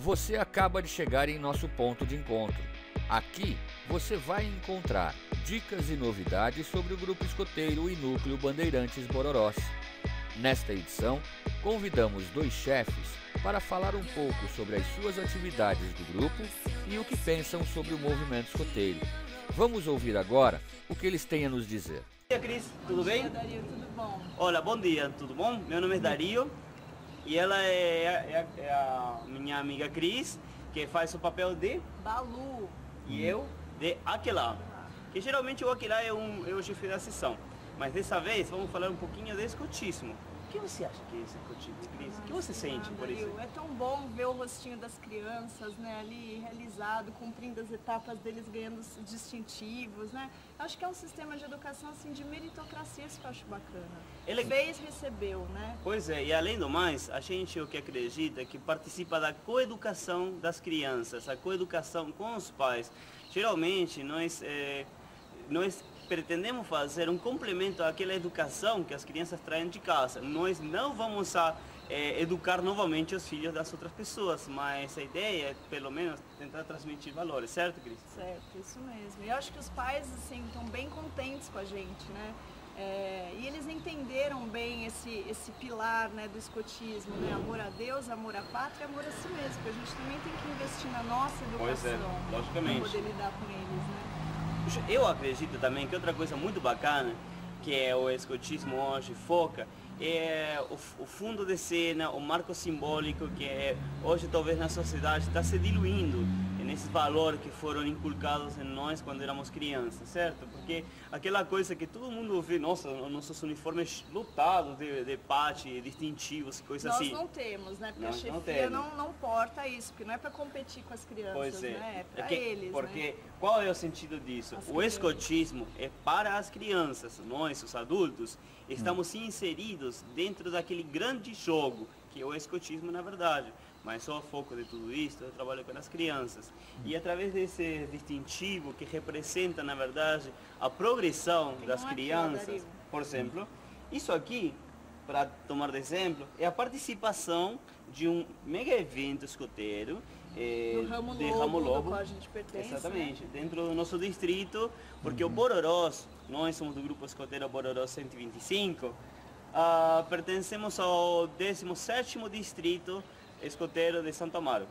Você acaba de chegar em nosso ponto de encontro. Aqui você vai encontrar dicas e novidades sobre o Grupo Escoteiro e Núcleo Bandeirantes Bororós. Nesta edição, convidamos dois chefes para falar um pouco sobre as suas atividades do grupo e o que pensam sobre o movimento escoteiro. Vamos ouvir agora o que eles têm a nos dizer. Bom dia, Cris, tudo bem? Oi, Dario, tudo bom? Olá, bom dia, tudo bom? Meu nome é Dario e ela é a minha amiga Cris, que faz o papel de Balu. e eu de Aquilá. Que geralmente o Aquilá é o chefe da sessão, mas dessa vez vamos falar um pouquinho de escotismo. O que você acha que é esse escotismo, Cris? O que você sente por isso? É tão bom ver o rostinho das crianças, né, ali realizado, cumprindo as etapas deles, ganhando os distintivos, né? Acho que é um sistema de educação assim de meritocracia, isso que eu acho bacana. Ele fez, recebeu, né? Pois é, e além do mais, a gente o que acredita que participa da coeducação das crianças, a coeducação com os pais. Geralmente nós pretendemos fazer um complemento àquela educação que as crianças traem de casa. Nós não vamos educar novamente os filhos das outras pessoas, mas a ideia é, pelo menos, tentar transmitir valores, certo, Cris? Certo, isso mesmo. Eu acho que os pais, assim, estão bem contentes com a gente, né? E eles entenderam bem esse pilar, né, do escotismo, né? Amor a Deus, amor à pátria, amor a si mesmo, porque a gente também tem que investir na nossa educação, pois é, logicamente, para poder lidar com eles, né? Eu acredito também que outra coisa muito bacana que é o escotismo hoje foca é o fundo de cena, o marco simbólico que hoje talvez na sociedade está se diluindo nesses valores que foram inculcados em nós quando éramos crianças, certo? Porque aquela coisa que todo mundo vê, nossa, nossos uniformes lotados de patch, distintivos, coisas assim. Nós não temos, né? Porque nós a chefia não porta isso, porque não é para competir com as crianças, pois é. né? É para eles, porque né? Qual é o sentido disso? O escotismo é para as crianças, nós, os adultos, estamos inseridos dentro daquele grande jogo, que é o escotismo na verdade. Mas só o foco de tudo isso é o trabalho com as crianças. E através desse distintivo que representa, na verdade, a progressão das crianças, por exemplo, isso aqui, para tomar de exemplo, é a participação de um mega evento escoteiro do Ramo Lobo, do qual a gente pertence. Exatamente, né? Dentro do nosso distrito, porque o Bororós, nós somos do grupo escoteiro Bororós 125, pertencemos ao 17º distrito escoteiro de Santo Amaro.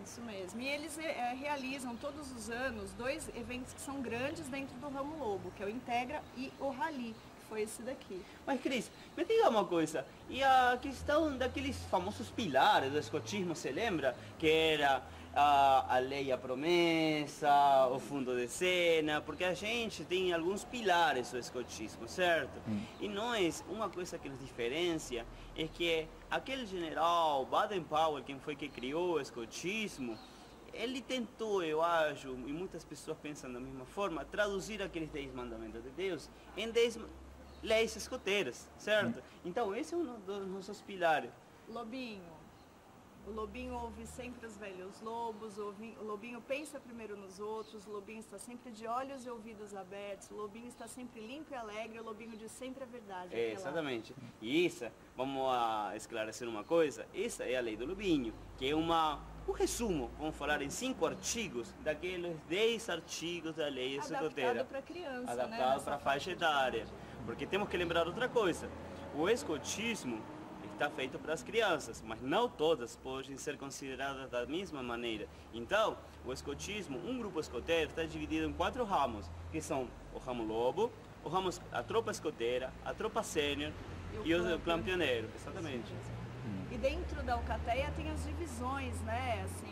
Isso mesmo. E eles realizam todos os anos dois eventos que são grandes dentro do Ramo Lobo, que é o Integra e o Rally, que foi esse daqui. Mas Cris, me diga uma coisa, e a questão daqueles famosos pilares do escotismo, você lembra? Que era a lei e a promessa, o fundo de cena, porque a gente tem alguns pilares do escotismo, certo? E nós, uma coisa que nos diferencia é que aquele general Baden-Powell, quem foi que criou o escotismo, ele tentou, eu acho, e muitas pessoas pensam da mesma forma, traduzir aqueles 10 mandamentos de Deus em 10 leis escoteiras, certo? Então esse é um dos nossos pilares. O lobinho ouve sempre os velhos lobos, o lobinho pensa primeiro nos outros, o lobinho está sempre de olhos e ouvidos abertos, o lobinho está sempre limpo e alegre, o lobinho diz sempre a verdade. Exatamente. E isso, vamos esclarecer uma coisa, essa é a lei do lobinho, que é um resumo, vamos falar em 5 artigos, daqueles 10 artigos da lei escoteira. Adaptado para criança, adaptado para a faixa etária. Porque temos que lembrar outra coisa, o escotismo está feito para as crianças, mas não todas podem ser consideradas da mesma maneira. Então, o escotismo, um grupo escoteiro está dividido em 4 ramos, que são o ramo lobo, a tropa escoteira, a tropa sênior e o clã pioneiro. Exatamente. E dentro da alcateia tem as divisões, né, assim,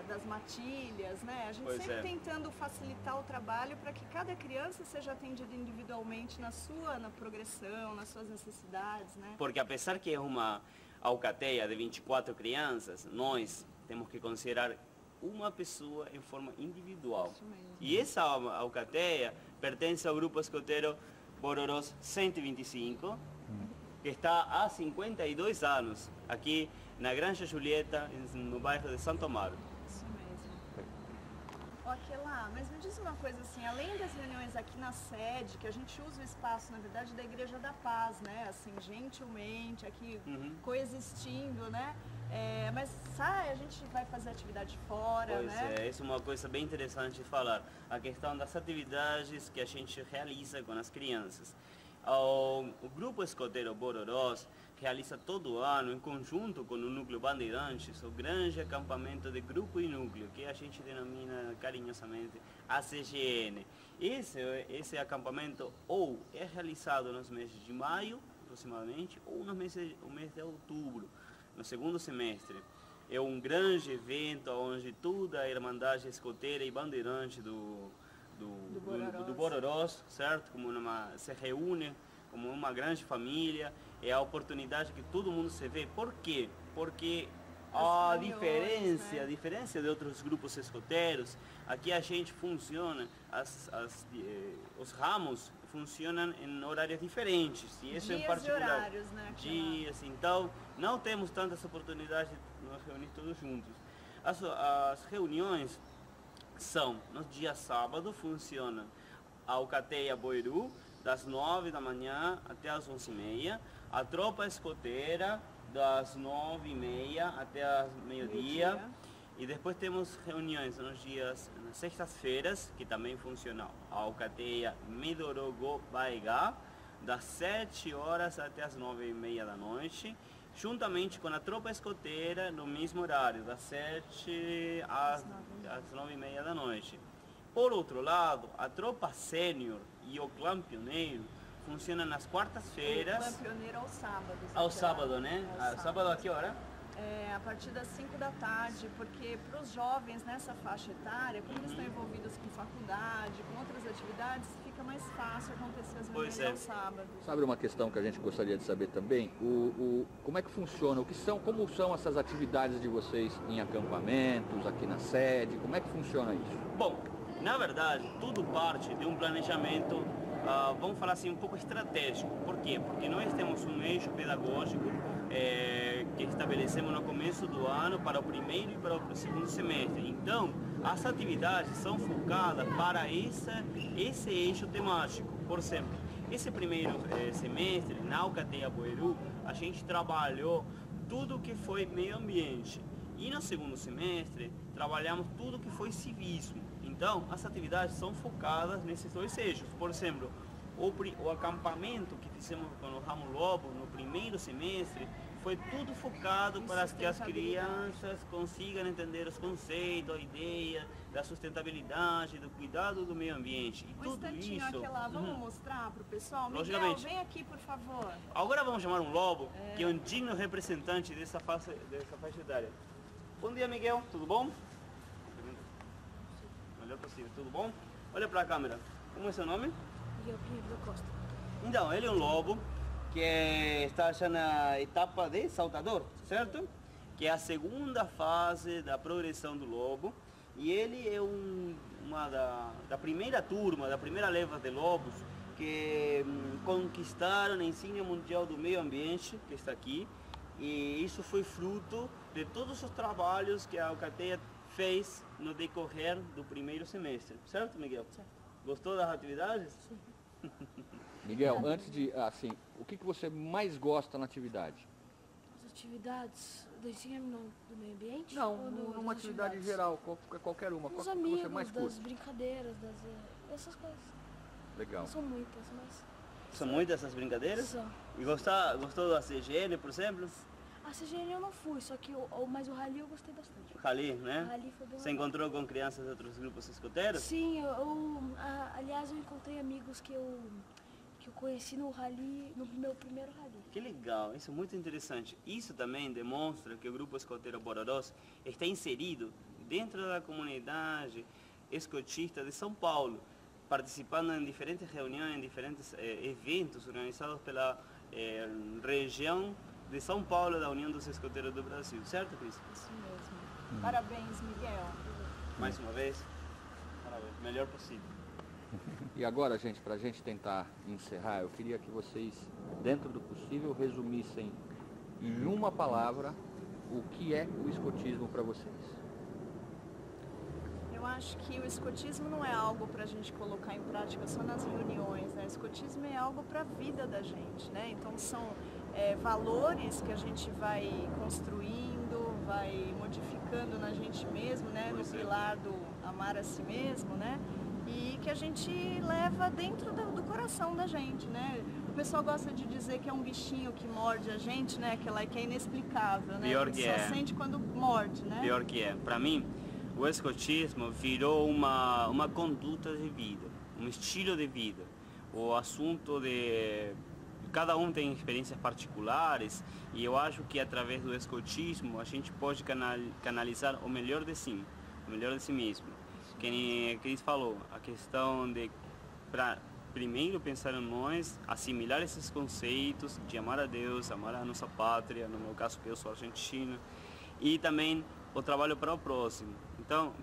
das matilhas, né? A gente sempre tentando facilitar o trabalho para que cada criança seja atendida individualmente na progressão, nas suas necessidades, né? Porque apesar que é uma alcateia de 24 crianças, nós temos que considerar uma pessoa em forma individual. Isso mesmo. E essa alcateia pertence ao grupo escoteiro Bororós 125, que está há 52 anos aqui na Granja Julieta, no bairro de Santo Amaro. Isso mesmo. Aquela, mas me diz uma coisa assim, além das reuniões aqui na sede, que a gente usa o espaço, na verdade, da Igreja da Paz, né? Assim, gentilmente, aqui coexistindo, né? Mas a gente gente vai fazer atividade fora, pois né? É, isso é uma coisa bem interessante de falar. A questão das atividades que a gente realiza com as crianças. O Grupo Escoteiro Bororós realiza todo ano, em conjunto com o Núcleo Bandeirantes, o grande acampamento de grupo e núcleo, que a gente denomina carinhosamente ACGN. Esse acampamento ou é realizado nos meses de maio, aproximadamente, ou no mês de outubro, no segundo semestre. É um grande evento onde toda a Irmandade Escoteira e Bandeirante do Bororós, certo? Se reúne como uma grande família, é a oportunidade que todo mundo se vê. Por quê? Porque a diferença de outros grupos escoteiros, aqui a gente funciona, os ramos funcionam em horários diferentes. E isso dias em particular, e horários, né? Dias, então não temos tantas oportunidades de nos reunir todos juntos. As reuniões são, nos dias sábados, funciona a Alcateia Boiru, das 9 da manhã até as 11h30, a tropa escoteira, das 9h30 até as meio-dia, e depois temos reuniões nas sextas-feiras, que também funciona a Alcateia Midorogo Baigá, das 7 horas até as 9h30 da noite, juntamente com a tropa escoteira no mesmo horário, das 7 às 9h30 da noite. Por outro lado, a tropa sênior e o clã pioneiro funcionam nas quartas-feiras. O clã pioneiro aos sábados. Ao sábado, né? Sábado a que hora? A partir das 5 da tarde, porque para os jovens nessa faixa etária, como eles estão envolvidos com faculdade, com outras atividades, fica mais fácil acontecer as reuniões aos sábados. Sabe uma questão que a gente gostaria de saber também? Como é que funciona? Como são essas atividades de vocês em acampamentos, aqui na sede? Como é que funciona isso? Bom, na verdade, tudo parte de um planejamento, vamos falar assim, um pouco estratégico. Por quê? Porque nós temos um eixo pedagógico que estabelecemos no começo do ano para o primeiro e para o segundo semestre. Então, as atividades são focadas para esse eixo temático. Por exemplo, esse primeiro semestre, na Alcateia Boiru, a gente trabalhou tudo que foi meio ambiente. E no segundo semestre, trabalhamos tudo que foi civismo. Então, as atividades são focadas nesses dois eixos. Por exemplo, o acampamento que fizemos com o Ramo Lobo no primeiro semestre foi tudo focado para que as crianças consigam entender os conceitos, a ideia da sustentabilidade, do cuidado do meio ambiente. E tudo isso. Aqui lá, vamos mostrar para o pessoal? Logicamente. Miguel, vem aqui, por favor. Agora vamos chamar um lobo, que é um digno representante dessa faixa etária. Bom dia, Miguel, tudo bom? Melhor possível, tudo bom? Olha para a câmera. Como é seu nome? Miguel Pinheiro da Costa. Então, ele é um lobo que está já na etapa de saltador, certo? Que é a segunda fase da progressão do lobo. E ele é uma da primeira turma, da primeira leva de lobos que conquistaram a insígnia mundial do meio ambiente, que está aqui. E isso foi fruto de todos os trabalhos que a Alcateia fez no decorrer do primeiro semestre. Certo, Miguel? Certo. Gostou das atividades? Sim. Miguel, antes de, o que você mais gosta na atividade? As atividades do ensino do meio ambiente? Não, ou numa das atividade atividades? geral, qualquer uma. Com Qual os que amigos, você mais das curte? brincadeiras, essas coisas. Legal. Não são muitas, mas São muitas essas brincadeiras? são. E gostou da CGN, por exemplo? A CGN eu não fui, só que mas o rally eu gostei bastante. Rally, O né? rally foi bem Você legal. encontrou com crianças de outros grupos escoteiros? Sim, aliás eu encontrei amigos que eu conheci no rally, no meu primeiro rally. Que legal, isso é muito interessante. Isso também demonstra que o Grupo Escoteiro Bororós está inserido dentro da comunidade escotista de São Paulo, participando em diferentes reuniões, em diferentes eventos organizados pela região de São Paulo da União dos Escoteiros do Brasil. Certo, Cris? Isso mesmo. Parabéns, Miguel. Mais uma vez, parabéns. Melhor possível. E agora, gente, para a gente tentar encerrar, eu queria que vocês, dentro do possível, resumissem em uma palavra o que é o escotismo para vocês. Eu acho que o escotismo não é algo para a gente colocar em prática só nas reuniões, né? O escotismo é algo para a vida da gente, né? Então são valores que a gente vai construindo, vai modificando na gente mesmo, né? No pilar do amar a si mesmo, né? E que a gente leva dentro do coração da gente, né? O pessoal gosta de dizer que é um bichinho que morde a gente, né? Que é inexplicável, né? Pior que só sente quando morde, né? Pior que é. Para mim, o escotismo virou uma conduta de vida, um estilo de vida. O assunto de... Cada um tem experiências particulares e eu acho que através do escotismo a gente pode canalizar o melhor de si mesmo. Que Cris falou, a questão de primeiro pensar em nós, assimilar esses conceitos de amar a Deus, amar a nossa pátria, no meu caso que eu sou argentino, e também o trabalho para o próximo. Então,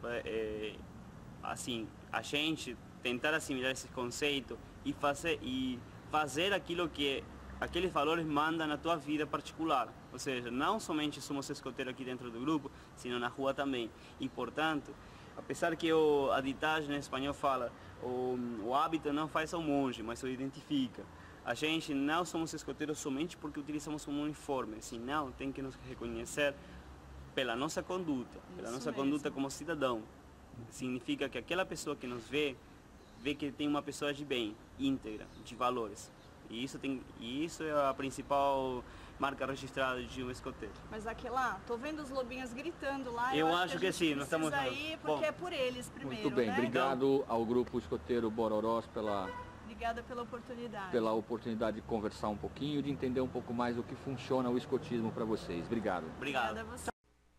assim, a gente tentar assimilar esse conceito e fazer aquilo que aqueles valores mandam na tua vida particular. Ou seja, não somente somos escoteiros aqui dentro do grupo, sino na rua também. E, portanto, apesar que a ditagem em espanhol fala o hábito não faz ao monge, mas o identifica. A gente não somos escoteiros somente porque utilizamos um uniforme, senão tem que nos reconhecer pela nossa conduta, conduta como cidadão. Significa que aquela pessoa que nos vê que tem uma pessoa de bem, íntegra, de valores. E isso é a principal marca registrada de um escoteiro. Mas aqui lá, tô vendo os lobinhos gritando lá. Eu acho que sim, nós estamos aí porque é por eles primeiro. Muito bem, né? obrigado ao Grupo Escoteiro Bororós Obrigada pela oportunidade. Pela oportunidade de conversar um pouquinho, de entender um pouco mais o que funciona o escotismo para vocês. Obrigado. Obrigada a você.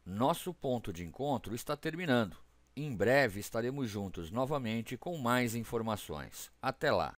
Nosso ponto de encontro está terminando. Em breve estaremos juntos novamente com mais informações. Até lá!